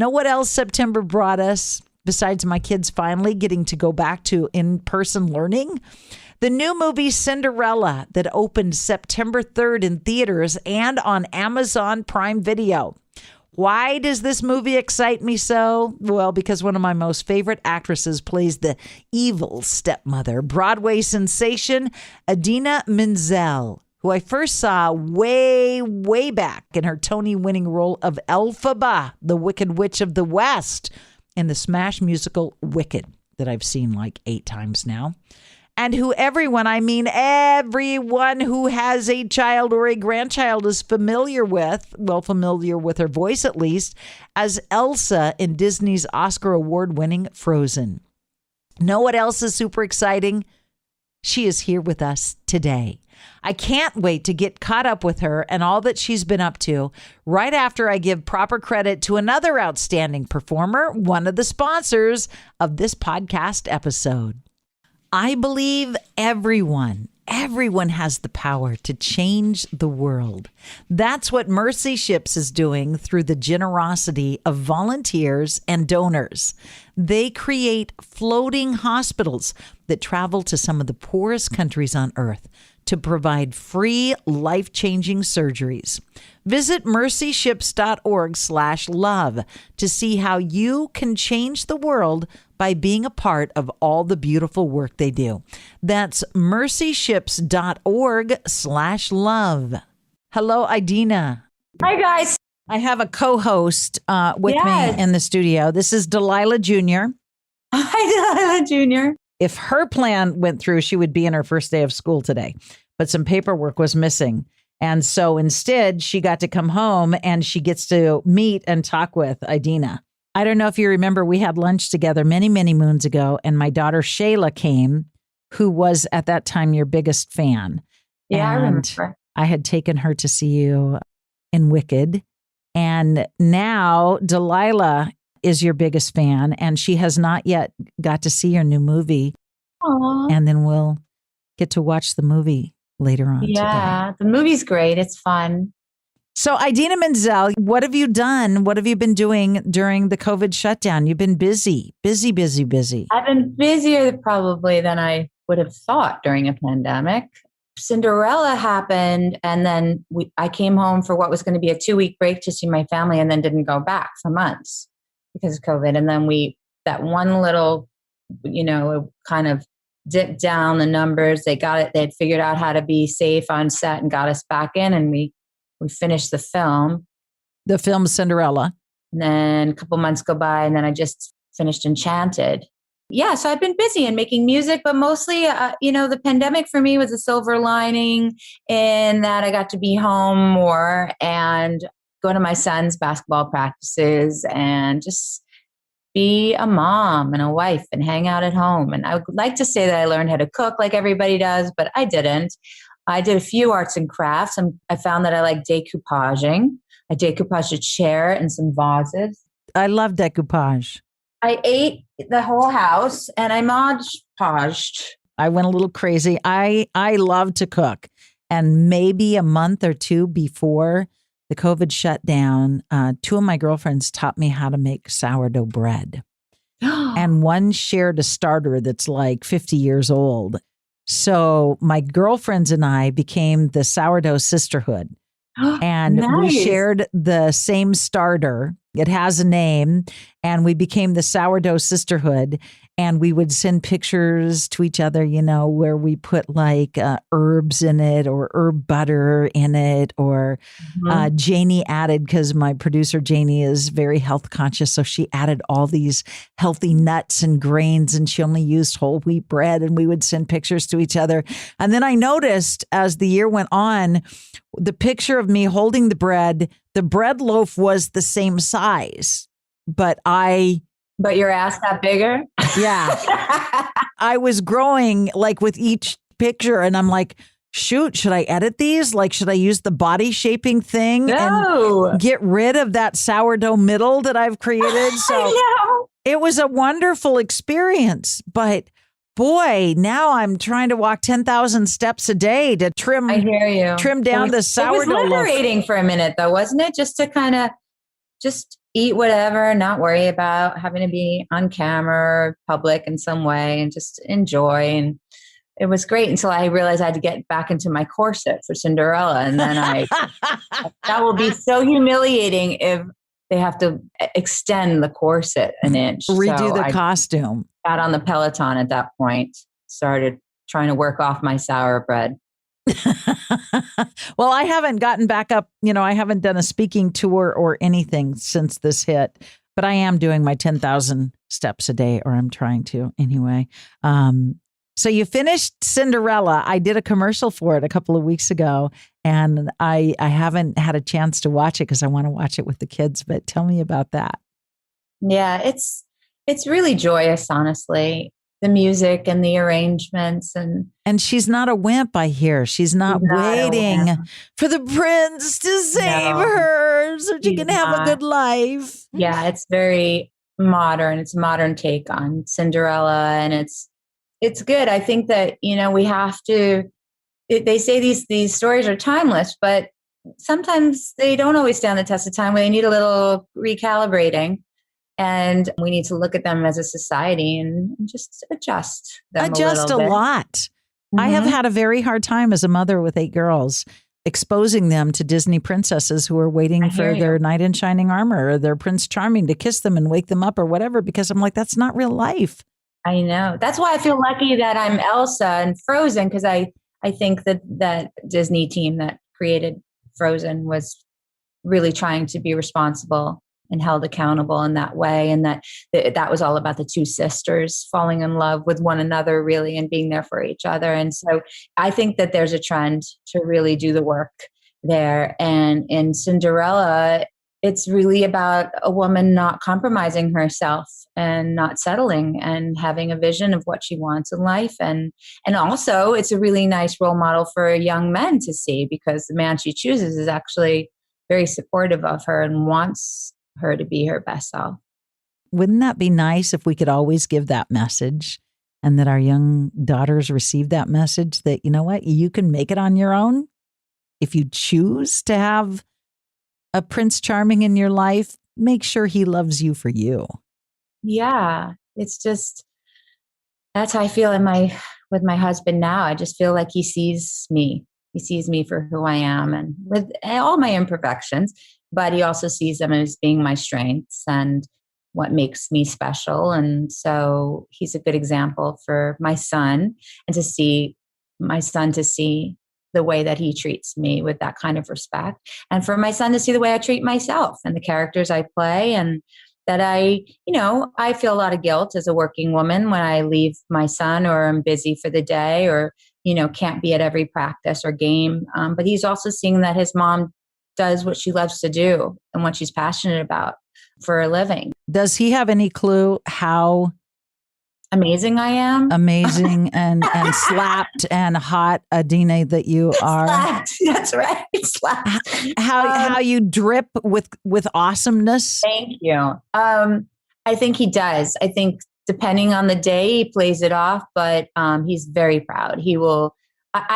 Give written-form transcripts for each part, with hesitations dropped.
Know what else September brought us besides my kids finally getting to go back to in-person learning? The new movie Cinderella that opened September 3rd in theaters and on Amazon Prime Video. Why does this movie excite me so? Well, because one of my most favorite actresses plays the evil stepmother, Broadway sensation Idina Menzel, who I first saw way, way back in her Tony-winning role of Elphaba, the Wicked Witch of the West, in the smash musical Wicked that I've seen like 8 times now. And who everyone who has a child or a grandchild is familiar with her voice at least, as Elsa in Disney's Oscar award-winning Frozen. Know what else is super exciting? She is here with us today. I can't wait to get caught up with her and all that she's been up to right after I give proper credit to another outstanding performer, one of the sponsors of this podcast episode. I believe everyone has the power to change the world. That's what Mercy Ships is doing through the generosity of volunteers and donors. They create floating hospitals that travel to some of the poorest countries on earth to provide free, life-changing surgeries. Visit mercyships.org/love to see how you can change the world by being a part of all the beautiful work they do. That's mercyships.org/love. Hello, Idina. Hi, guys. I have a co-host with me in the studio. This is Delilah Jr. Hi, Delilah Jr. If her plan went through, she would be in her first day of school today, but some paperwork was missing. And so instead, she got to come home and she gets to meet and talk with Idina. I don't know if you remember, we had lunch together many, many moons ago, and my daughter Shayla came, who was at that time your biggest fan. Yeah, and I remember. I had taken her to see you in Wicked. And now Delilah is your biggest fan, and she has not yet got to see your new movie. Aww. And then we'll get to watch the movie later on Yeah, today. the movie's great. It's fun. So Idina Menzel, what have you done? What have you been doing during the COVID shutdown? You've been busy. I've been busier probably than I would have thought during a pandemic. Cinderella happened, and then I came home for what was going to be a 2-week break to see my family, and then didn't go back for months because of COVID. And then that one little, kind of dipped down the numbers. They got it. They had figured out how to be safe on set and got us back in, and we finished the film. The film Cinderella. And then a couple months go by, and then I just finished Enchanted. Yeah, so I've been busy and making music, but mostly, the pandemic for me was a silver lining in that I got to be home more and go to my son's basketball practices and just be a mom and a wife and hang out at home. And I would like to say that I learned how to cook like everybody does, but I didn't. I did a few arts and crafts, and I found that I like decoupaging. I decoupaged a chair and some vases. I love decoupage. I ate the whole house and I Mod Podged. I went a little crazy. I love to cook. And maybe a month or two before the COVID shut down, 2 of my girlfriends taught me how to make sourdough bread. And one shared a starter that's like 50 years old. So my girlfriends and I became the sourdough sisterhood. And Nice. We shared the same starter. It has a name, and we became the sourdough sisterhood. And we would send pictures to each other, where we put like herbs in it or herb butter in it, or Janie added, because my producer Janie is very health conscious. So she added all these healthy nuts and grains, and she only used whole wheat bread, and we would send pictures to each other. And then I noticed as the year went on, the picture of me holding the bread loaf was the same size, but your ass got bigger? Yeah. I was growing like with each picture, and I'm like, shoot, should I edit these? Like, should I use the body shaping thing and get rid of that sourdough middle that I've created? So it was a wonderful experience, but boy, now I'm trying to walk 10,000 steps a day to trim. I hear you. Trim down the sourdough. It was liberating for a minute, though, wasn't it? Just to kind of just eat whatever, not worry about having to be on camera or public in some way, and just enjoy. And it was great until I realized I had to get back into my corset for Cinderella. And then that will be so humiliating if they have to extend the corset an inch. Redo so the I costume. got on the Peloton at that point, started trying to work off my sour bread. Well, I haven't gotten back up. I haven't done a speaking tour or anything since this hit, but I am doing my 10,000 steps a day, or I'm trying to anyway. So you finished Cinderella. I did a commercial for it a couple of weeks ago, and I haven't had a chance to watch it because I want to watch it with the kids. But tell me about that. Yeah, it's really joyous, honestly. The music and the arrangements and she's not a wimp, I hear. She's not waiting for the prince to save her so she can have a good life. Yeah, it's very modern. It's a modern take on Cinderella, and it's good. I think that, we have to, they say these stories are timeless, but sometimes they don't always stand the test of time, where they need a little recalibrating. And we need to look at them as a society and just adjust them a lot. Mm-hmm. I have had a very hard time as a mother with 8 girls, exposing them to Disney princesses who are waiting for their knight in shining armor or their Prince Charming to kiss them and wake them up or whatever, because I'm like, that's not real life. I know. That's why I feel lucky that I'm Elsa and Frozen, because I think that Disney team that created Frozen was really trying to be responsible and held accountable in that way. And that was all about the 2 sisters falling in love with one another, really, and being there for each other. And so I think that there's a trend to really do the work there. And in Cinderella, it's really about a woman not compromising herself and not settling and having a vision of what she wants in life. And also it's a really nice role model for young men to see, because the man she chooses is actually very supportive of her and wants her to be her best self. Wouldn't that be nice if we could always give that message, and that our young daughters receive that message that, you know what, you can make it on your own if you choose to have a Prince Charming in your life. Make sure he loves you for you. Yeah, it's just, that's how I feel with my husband now. I just feel like he sees me. He sees me for who I am and with all my imperfections, but he also sees them as being my strengths and what makes me special. And so he's a good example for my son, and to see the way that he treats me with that kind of respect, and for my son to see the way I treat myself and the characters I play. And that I feel a lot of guilt as a working woman when I leave my son, or I'm busy for the day, or, can't be at every practice or game. But he's also seeing that his mom does what she loves to do and what she's passionate about for a living. Does he have any clue how amazing I am? Amazing and slapped and hot Idina that you are. Slapped. That's right. Slapped. How you drip with awesomeness. Thank you. I think he does. I think depending on the day, he plays it off, but he's very proud. He will.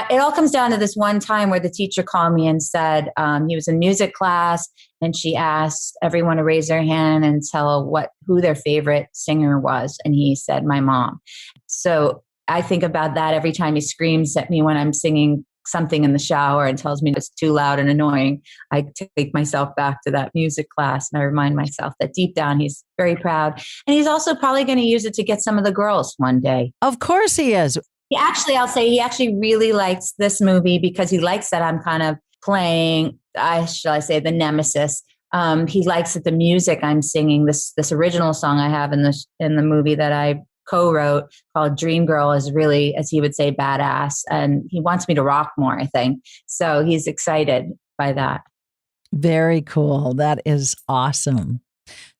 It all comes down to this one time where the teacher called me and said he was in music class, and she asked everyone to raise their hand and tell who their favorite singer was. And he said, my mom. So I think about that every time he screams at me when I'm singing something in the shower and tells me it's too loud and annoying. I take myself back to that music class, and I remind myself that deep down he's very proud. And he's also probably going to use it to get some of the girls one day. Of course he is. I'll say he actually really likes this movie because he likes that I'm kind of playing, the nemesis. He likes that the music I'm singing, this original song I have in the movie that I co-wrote called Dream Girl, is really, as he would say, badass. And he wants me to rock more, I think. So he's excited by that. Very cool. That is awesome.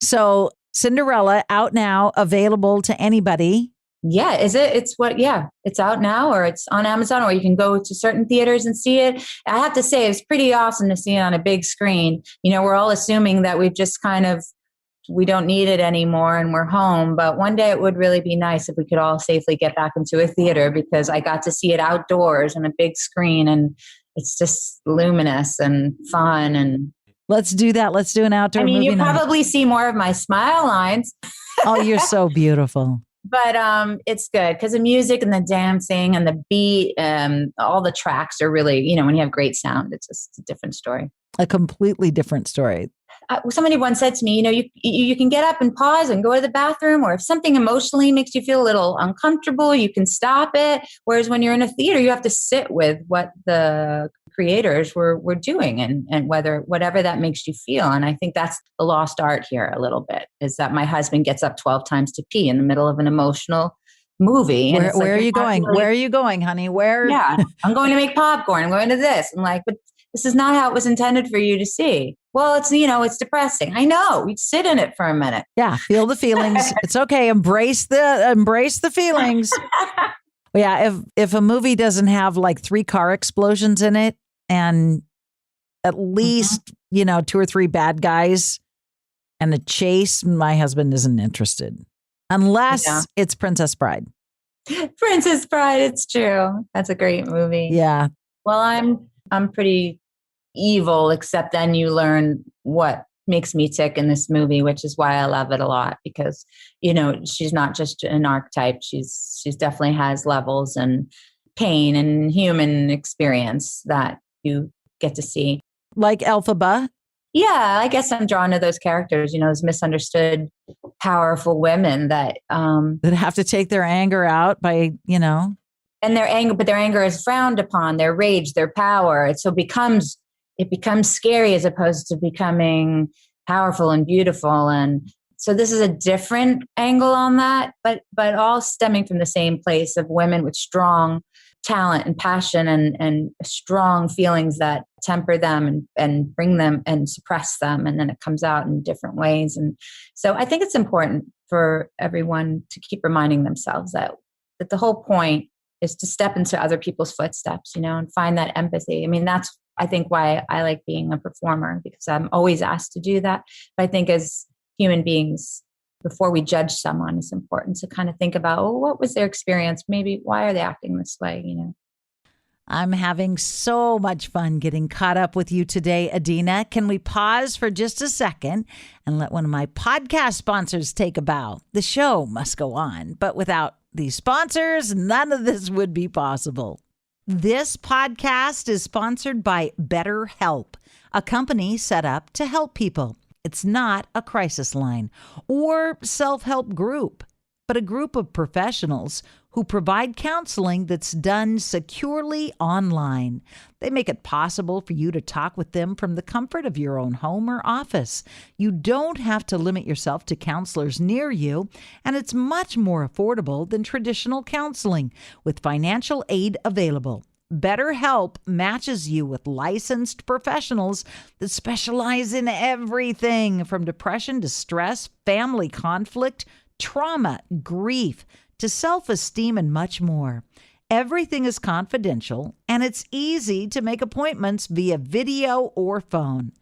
So Cinderella out now, available to anybody. Yeah, is it? It's out now, or it's on Amazon, or you can go to certain theaters and see it. I have to say, it's pretty awesome to see it on a big screen. We're all assuming that we've just we don't need it anymore and we're home. But one day it would really be nice if we could all safely get back into a theater, because I got to see it outdoors on a big screen, and it's just luminous and fun. And Let's do that. Let's do an outdoor I mean, movie you night. probably see more of my smile lines. Oh, you're so beautiful. But it's good because the music and the dancing and the beat, all the tracks are really, when you have great sound, it's just a different story. A completely different story. Somebody once said to me, you can get up and pause and go to the bathroom, or if something emotionally makes you feel a little uncomfortable, you can stop it. Whereas when you're in a theater, you have to sit with what the creators were doing and whatever that makes you feel. And I think that's the lost art here a little bit, is that my husband gets up 12 times to pee in the middle of an emotional movie. And where are you going? Where are you going, honey? Where? Yeah, I'm going to make popcorn. I'm going to this. I'm like, but this is not how it was intended for you to see. Well, it's depressing. I know. We sit in it for a minute. Yeah, feel the feelings. It's okay. Embrace the feelings. Yeah, if a movie doesn't have like 3 car explosions in it and at least, 2 or 3 bad guys and a chase, my husband isn't interested. Unless it's Princess Bride. Princess Bride, it's true. That's a great movie. Yeah. Well, I'm pretty evil, except then you learn what makes me tick in this movie, which is why I love it a lot, because she's not just an archetype. She's definitely has levels and pain and human experience that you get to see. Like Elphaba. Yeah, I guess I'm drawn to those characters, those misunderstood, powerful women that have to take their anger out by, and their anger is frowned upon, their rage, their power. It becomes scary as opposed to becoming powerful and beautiful. And so this is a different angle on that, but all stemming from the same place of women with strong talent and passion and strong feelings that temper them and bring them and suppress them. And then it comes out in different ways. And so I think it's important for everyone to keep reminding themselves that the whole point is to step into other people's footsteps, and find that empathy. I mean, that's, I think, why I like being a performer, because I'm always asked to do that. But I think as human beings, before we judge someone, it's important to kind of think about, what was their experience? Maybe why are they acting this way? I'm having so much fun getting caught up with you today, Idina. Can we pause for just a second and let one of my podcast sponsors take a bow? The show must go on, but without these sponsors, none of this would be possible. This podcast is sponsored by BetterHelp, a company set up to help people. It's not a crisis line or self-help group, but a group of professionals who provide counseling that's done securely online. They make it possible for you to talk with them from the comfort of your own home or office. You don't have to limit yourself to counselors near you, and it's much more affordable than traditional counseling with financial aid available. BetterHelp matches you with licensed professionals that specialize in everything from depression to stress, family conflict, trauma, grief, to self-esteem, and much more. Everything is confidential, and it's easy to make appointments via video or phone.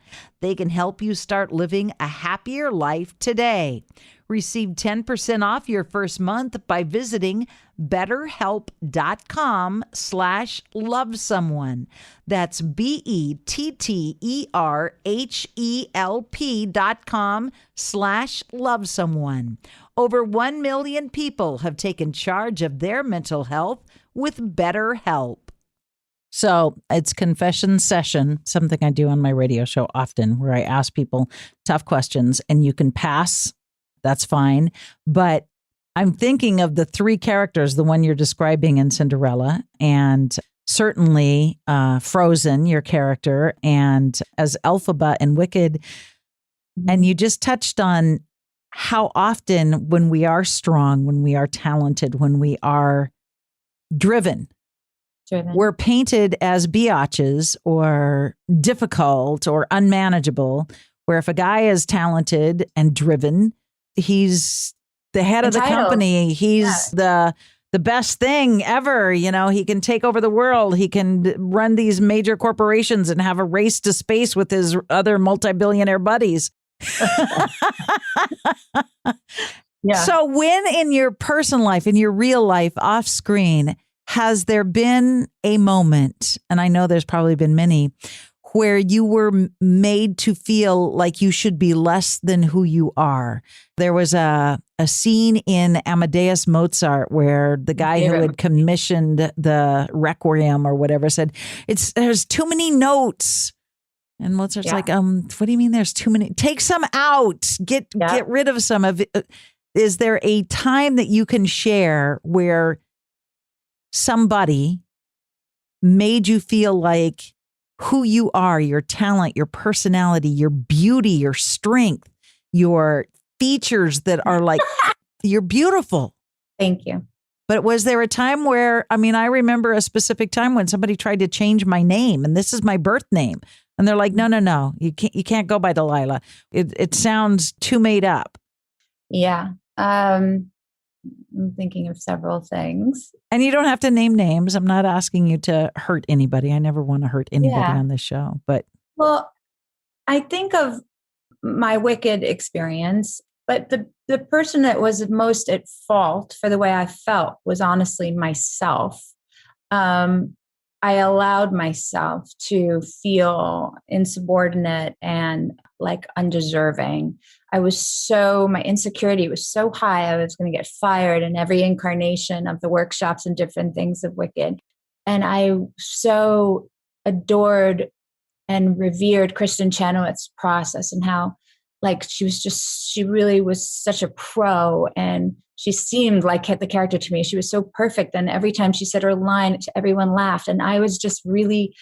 They can help you start living a happier life today. Receive 10% off your first month by visiting betterhelp.com/lovesomeone. That's BETTERHELP.com/lovesomeone. Over 1 million people have taken charge of their mental health with BetterHelp. So it's confession session, something I do on my radio show often, where I ask people tough questions, and you can pass. That's fine. But I'm thinking of the 3 characters, the one you're describing in Cinderella, and certainly Frozen, your character, and as Elphaba in Wicked. And you just touched on how often when we are strong, when we are talented, when we are driven, we're painted as biatches or difficult or unmanageable, where if a guy is talented and driven, he's the head of the company. He's the best thing ever. He can take over the world. He can run these major corporations and have a race to space with his other multi-billionaire buddies. Yeah. So when in your personal life, in your real life, off screen, has there been a moment, and I know there's probably been many, where you were made to feel like you should be less than who you are. There was a scene in Amadeus Mozart where the guy who had commissioned the Requiem or whatever said, there's too many notes. And Mozart's like, what do you mean there's too many? Take some out. Get rid of some of it. Is there a time that you can share where somebody made you feel like who you are, your talent, your personality, your beauty, your strength, your features that are like, you're beautiful? Thank you. But was there a time where, I remember a specific time when somebody tried to change my name, and this is my birth name. And they're like, no, you can't go by Delilah. It sounds too made up. Yeah. I'm thinking of several things. And you don't have to name names. I'm not asking you to hurt anybody. I never want to hurt anybody on this show. But I think of my Wicked experience, but the person that was most at fault for the way I felt was honestly myself. I allowed myself to feel insubordinate and like undeserving. My insecurity was so high, I was going to get fired in every incarnation of the workshops and different things of Wicked. And I so adored and revered Kristen Chenoweth's process and how she really was such a pro, and she seemed like the character to me. She was so perfect. And every time she said her line, everyone laughed. And I was just really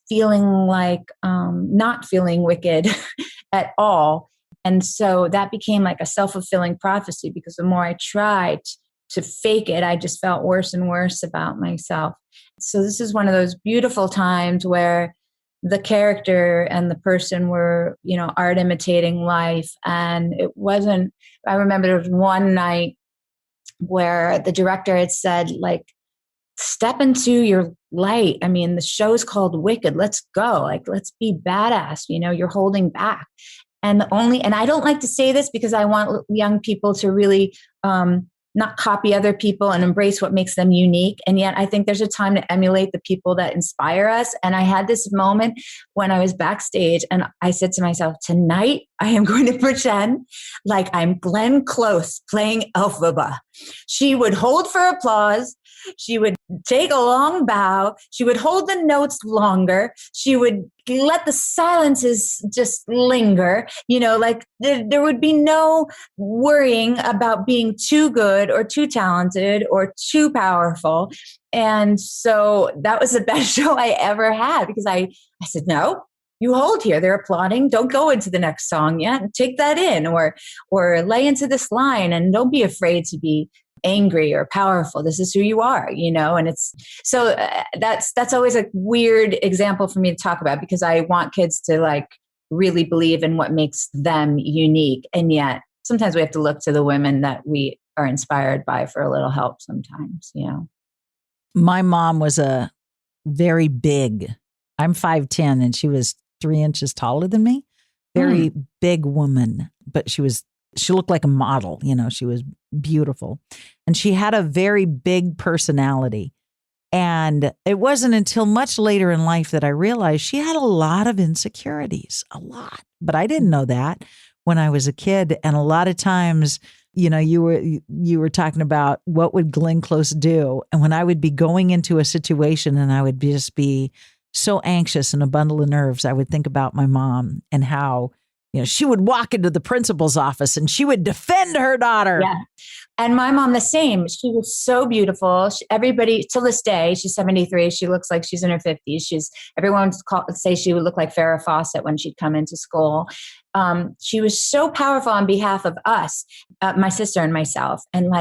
feeling like not feeling wicked at all. And so that became like a self-fulfilling prophecy, because the more I tried to fake it, I just felt worse and worse about myself. So this is one of those beautiful times where the character and the person were, art imitating life. And I remember there was one night where the director had said, like, step into your light. The show's called Wicked. Let's go. Let's be badass. You're holding back. And I don't like to say this because I want young people to really not copy other people and embrace what makes them unique. And yet I think there's a time to emulate the people that inspire us. And I had this moment when I was backstage and I said to myself, tonight I am going to pretend like I'm Glenn Close playing Elphaba. She would hold for applause. She would take a long bow. She would hold the notes longer. She would let the silences just linger. There would be no worrying about being too good or too talented or too powerful. And so that was the best show I ever had, because I said, no, you hold here. They're applauding. Don't go into the next song yet. Take that in, or lay into this line, and don't be afraid to be angry or powerful. This is who you are, and it's so that's always a weird example for me to talk about, because I want kids to really believe in what makes them unique. And yet sometimes we have to look to the women that we are inspired by for a little help sometimes, My mom was a very big, I'm 5'10", and she was 3 inches taller than me. Very big woman, but she looked like a model, she was beautiful. And she had a very big personality. And it wasn't until much later in life that I realized she had a lot of insecurities, a lot. But I didn't know that when I was a kid. And a lot of times, you were talking about what would Glenn Close do? And when I would be going into a situation and I would just be so anxious and a bundle of nerves, I would think about my mom and how she would walk into the principal's office and she would defend her daughter. Yeah. And my mom, the same. She was so beautiful. Everybody, till this day, she's 73. She looks like she's in her 50s. Everyone would say she would look like Farrah Fawcett when she'd come into school. She was so powerful on behalf of us, my sister and myself, and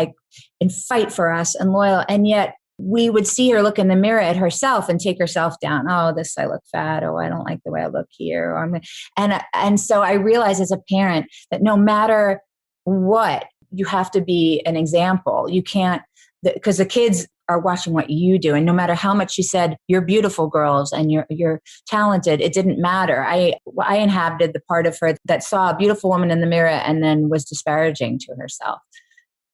fight for us and loyal. And yet we would see her look in the mirror at herself and take herself down. Oh, I look fat. Oh, I don't like the way I look here. And so I realized as a parent that no matter what, you have to be an example. You can't, because the kids are watching what you do. And no matter how much you said, you're beautiful girls and you're talented, it didn't matter. I inhabited the part of her that saw a beautiful woman in the mirror and then was disparaging to herself.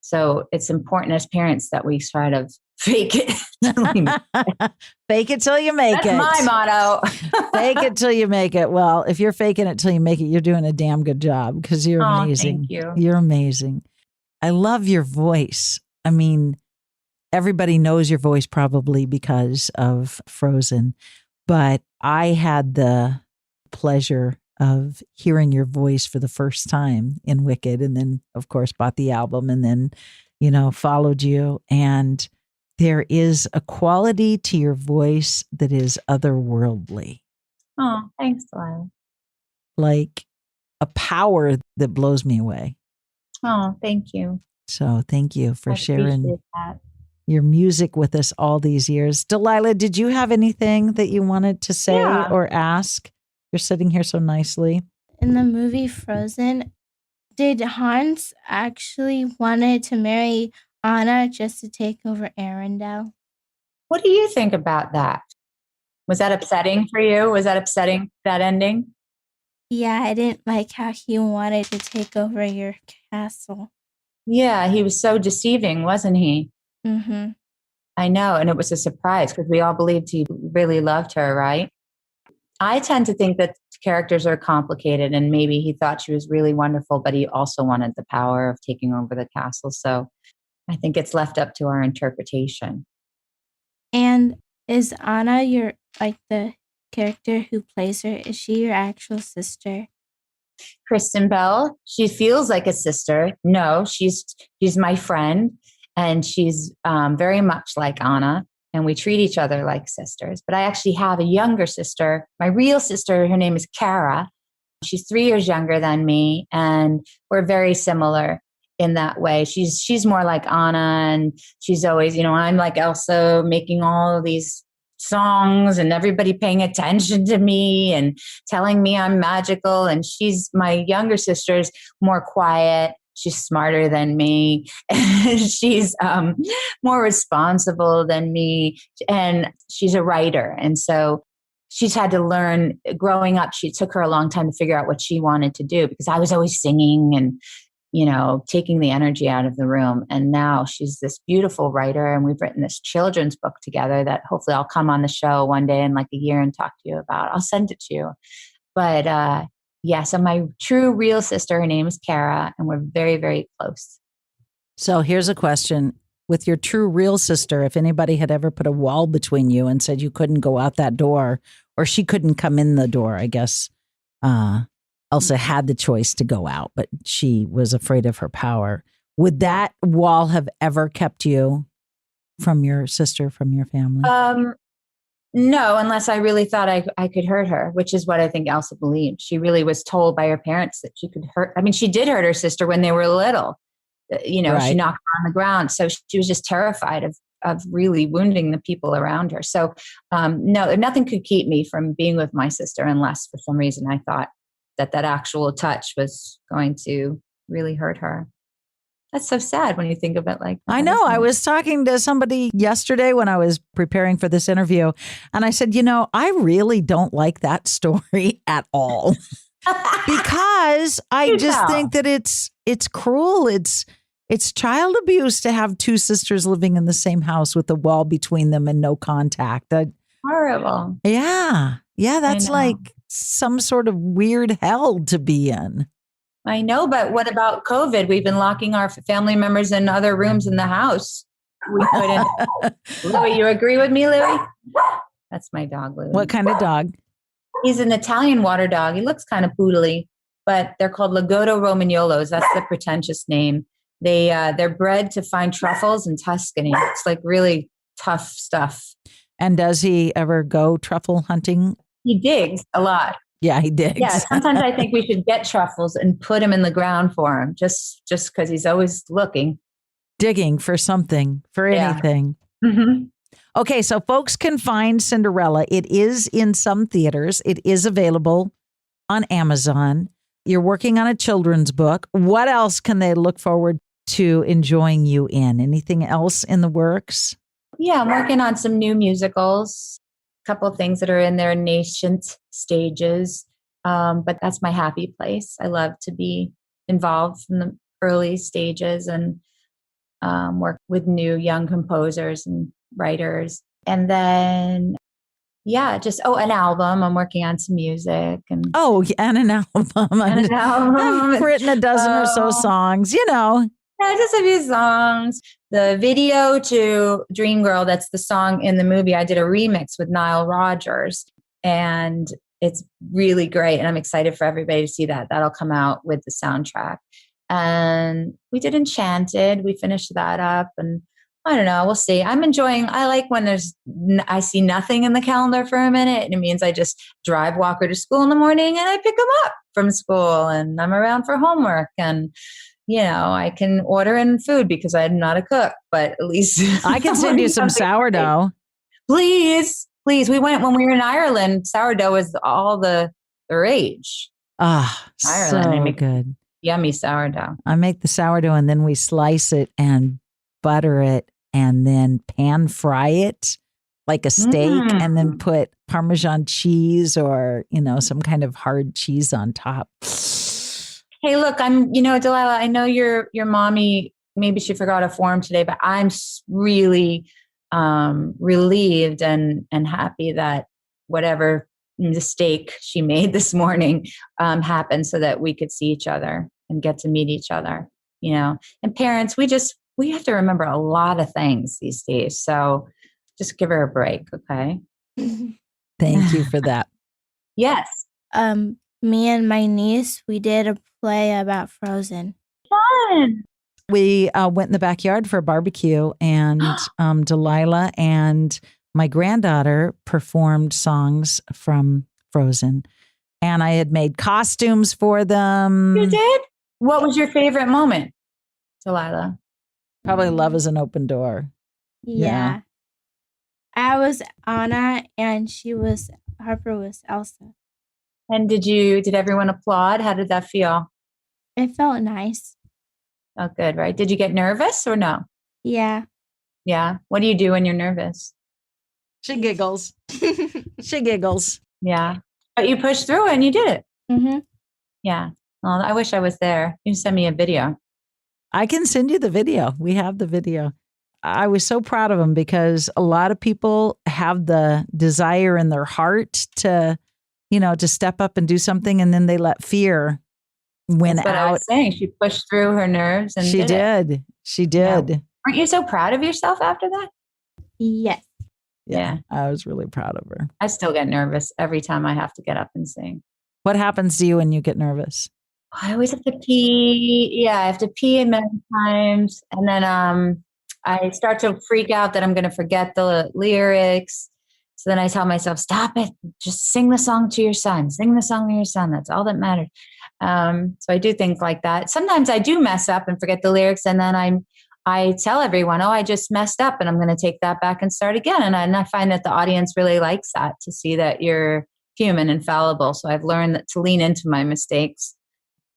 So it's important as parents that we sort of fake it. till you make it. Fake it till you make That's it. my motto. Fake it till you make it. Well, if you're faking it till you make it, you're doing a damn good job because you're Oh, amazing. thank you. You're amazing. I love your voice. I mean, everybody knows your voice probably because of Frozen, but I had the pleasure of hearing your voice for the first time in Wicked, and then, of course, bought the album, and then, followed you. And there is a quality to your voice that is otherworldly, Oh, thanks, Delilah. like a power that blows me away. Oh, thank you. So thank you for I sharing appreciate that. your music with us all these years. Delilah, did you have anything that you wanted to say or ask? You're sitting here so nicely. In the movie Frozen, did Hans actually wanted to marry Anna just to take over Arendelle? What do you think about that? Was that upsetting for you? Was that upsetting, that ending? Yeah, I didn't like how he wanted to take over your castle. Yeah, he was so deceiving, wasn't he? Mm-hmm. I know. And it was a surprise because we all believed he really loved her, right? I tend to think that characters are complicated and maybe he thought she was really wonderful, but he also wanted the power of taking over the castle. So I think it's left up to our interpretation. And is Anna the character who plays her? Is she your actual sister? Kristen Bell, she feels like a sister. No, she's my friend, and she's very much like Anna, and we treat each other like sisters. But I actually have a younger sister, my real sister. Her name is Cara. She's 3 years younger than me, and we're very similar in that way. She's more like Anna, and she's always, I'm like Elsa, making all of these songs and everybody paying attention to me and telling me I'm magical. And my younger sister's more quiet. She's smarter than me. She's more responsible than me. And she's a writer. And so she's had to learn growing up. It took her a long time to figure out what she wanted to do because I was always singing and taking the energy out of the room. And now she's this beautiful writer, and we've written this children's book together that hopefully I'll come on the show one day in like a year and talk to you about. I'll send it to you. But so my true real sister, her name is Cara, and we're very, very close. So here's a question. With your true real sister, if anybody had ever put a wall between you and said you couldn't go out that door, or she couldn't come in the door, I guess, Elsa had the choice to go out, but she was afraid of her power. Would that wall have ever kept you from your sister, from your family? No, unless I really thought I could hurt her, which is what I think Elsa believed. She really was told by her parents that she could hurt. I mean, she did hurt her sister when they were little. Right. She knocked her on the ground. So she was just terrified of really wounding the people around her. So no, nothing could keep me from being with my sister unless for some reason I thought that actual touch was going to really hurt her. That's so sad when you think of it like that. I know. I was talking to somebody yesterday when I was preparing for this interview, and I said, I really don't like that story at all because I just think that it's cruel. It's child abuse to have two sisters living in the same house with a wall between them and no contact. Horrible. Yeah. Yeah, that's like some sort of weird hell to be in. I know, but what about COVID? We've been locking our family members in other rooms in the house. We couldn't. Louie, you agree with me, Louie? That's my dog, Louie. What kind of dog? He's an Italian water dog. He looks kind of poodly, but they're called Lagotto Romagnolos. That's the pretentious name. They're bred to find truffles in Tuscany. It's like really tough stuff. And does he ever go truffle hunting? He digs a lot. Yeah, he digs. Yeah, sometimes I think we should get truffles and put him in the ground for him, just because he's always looking. Digging for something, for anything. Mm-hmm. Okay, so folks can find Cinderella. It is in some theaters. It is available on Amazon. You're working on a children's book. What else can they look forward to enjoying you in? Anything else in the works? Yeah, I'm working on some new musicals. Couple of things that are in their nascent stages. But that's my happy place. I love to be involved in the early stages. And work with new young composers and writers. And then, an album. I'm working on some music. And an album. I've written a dozen or so songs, Yeah, just a few songs. The video to Dream Girl, that's the song in the movie, I did a remix with Nile Rodgers. And it's really great. And I'm excited for everybody to see that. That'll come out with the soundtrack. And we did Enchanted. We finished that up. And I don't know. We'll see. I like when I see nothing in the calendar for a minute. And it means I just drive Walker to school in the morning and I pick him up from school and I'm around for homework. And, I can order in food because I'm not a cook, but at least I can send you some sourdough. Please. We went when we were in Ireland. Sourdough was all the rage. Ireland, so they make good. Yummy sourdough. I make the sourdough and then we slice it and butter it and then pan fry it like a steak and then put Parmesan cheese or, some kind of hard cheese on top. Hey, look, Delilah, I know your mommy, maybe she forgot a form today, but I'm really relieved and happy that whatever mistake she made this morning happened so that we could see each other and get to meet each other, and parents, we have to remember a lot of things these days. So just give her a break. Okay. Thank you for that. Yes. Me and my niece, we did a play about Frozen. Fun. We went in the backyard for a barbecue and Delilah and my granddaughter performed songs from Frozen. And I had made costumes for them. You did? What was your favorite moment, Delilah? Probably Love is an Open Door. Yeah. I was Anna and Harper was Elsa. And did everyone applaud? How did that feel? It felt nice. Oh, good, right? Did you get nervous or no? Yeah. Yeah. What do you do when you're nervous? She giggles. She giggles. Yeah. But you pushed through it and you did it. Mm-hmm. Yeah. Well, I wish I was there. You can send me a video. I can send you the video. We have the video. I was so proud of them because a lot of people have the desire in their heart to step up and do something. And then they let fear win That's what out. I was saying. She pushed through her nerves and she did. She did. Yeah. Aren't you so proud of yourself after that? Yes. Yeah. I was really proud of her. I still get nervous every time I have to get up and sing. What happens to you when you get nervous? I always have to pee. Yeah, I have to pee many times. And then I start to freak out that I'm going to forget the lyrics. So then I tell myself, stop it. Just sing the song to your son. Sing the song to your son. That's all that matters. So I do things like that. Sometimes I do mess up and forget the lyrics. And then I tell everyone, I just messed up and I'm going to take that back and start again. And I find that the audience really likes that, to see that you're human and fallible. So I've learned that to lean into my mistakes,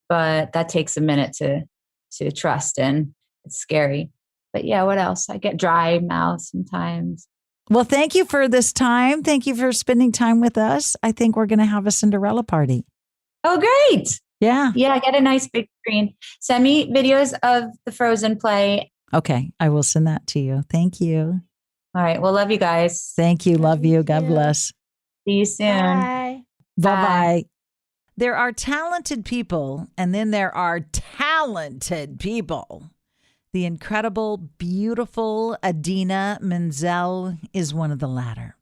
but that takes a minute to trust in. It's scary. But yeah, what else? I get dry mouth sometimes. Well, thank you for this time. Thank you for spending time with us. I think we're going to have a Cinderella party. Oh, great. Yeah. Yeah, get a nice big screen. Send me videos of the Frozen play. Okay, I will send that to you. Thank you. All right. Well, love you guys. Thank you. Love you. God bless. See you soon. Bye. Bye-bye. There are talented people, and then there are talented people. The incredible, beautiful Idina Menzel is one of the latter.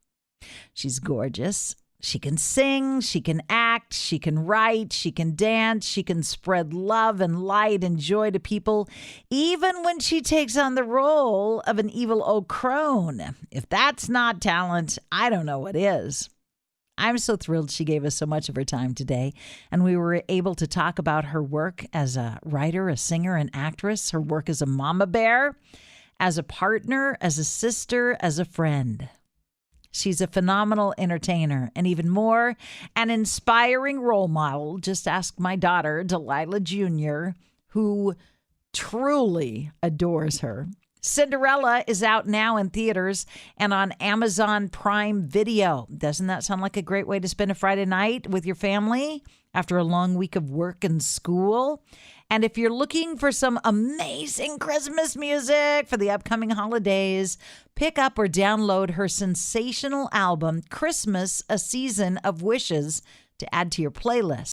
She's gorgeous. She can sing, she can act, she can write, she can dance, she can spread love and light and joy to people, even when she takes on the role of an evil old crone. If that's not talent, I don't know what is. I'm so thrilled she gave us so much of her time today, and we were able to talk about her work as a writer, a singer, an actress, her work as a mama bear, as a partner, as a sister, as a friend. She's a phenomenal entertainer, and even more, an inspiring role model. Just ask my daughter, Delilah Jr., who truly adores her. Cinderella is out now in theaters and on Amazon Prime Video. Doesn't that sound like a great way to spend a Friday night with your family after a long week of work and school? And if you're looking for some amazing Christmas music for the upcoming holidays, pick up or download her sensational album, Christmas, A Season of Wishes, to add to your playlist.